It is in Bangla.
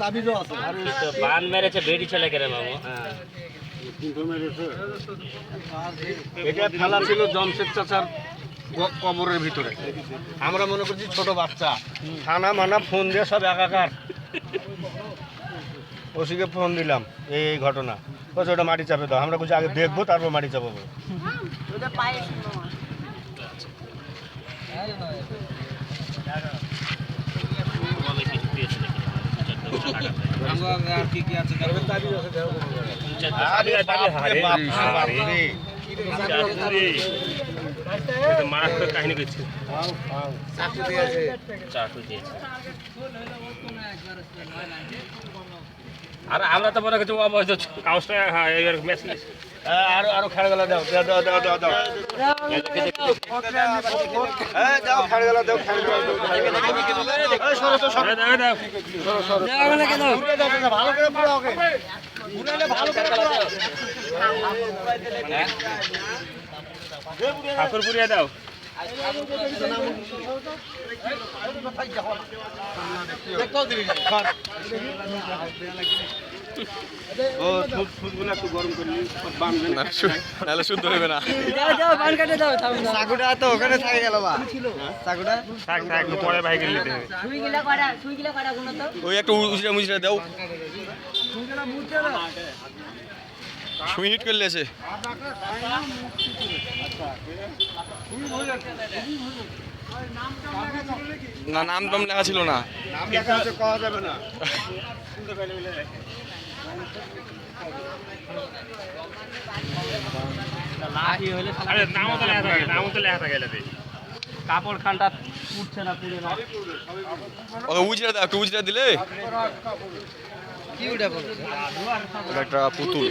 তাবিজও আছে। বান মেরেছে বেড়ি ছেলে কেন মামু? এটা ফেলা ছিল জমশেদ চাচার কবরের ভিতরে। আমরা মনে করছি ছোট বাচ্চা, থানা মানা ফোন দিয়ে সব একাকার। ওসিকে ফোন দিলাম এই ঘটনা, বলছে ওটা মাটি চাপে দাও। আমরা বলছি আগে দেখবো তারপর মাটি চাপাবো। মারাত্মক কাহিনী করছে। আর আমরা তো মনে করছি কাগজটা আরো খেড়ে গেলা দাও দাও দাও দাও দাও দাও দাও খেড়ে গেলা দাও খেড়ে গেলা দাও সরো তো সরো দাও দাও সরো সরো ভালো করে পুরো ওকে পুরালে ভালো করে পুরো ঠাকুর পুরিয়া দাও। ও ফুটগুলো একটু গরম করে নাহলে শুদ্ধ হবে না। চাকুটা তো ওখানে থাকে গেল বা চাকুটা থাক থাক পরে ভাই গেলে নিতে হবে। ওই একটু উজরা মুজরা দাও। সুই হিট করলে আছে না, নাম টাম লেখা ছিল না। নাম লেখা আছে কওয়া যাবে না। আরে নামও তো লেখা থাকে, নামও তো লেখা থাকে এটাতে। কাপড় খানটা উঠছে না পুরো না। ও উজরা দাও, একটু উজরা দিলে কি উঠা বলো একটা পুতুল।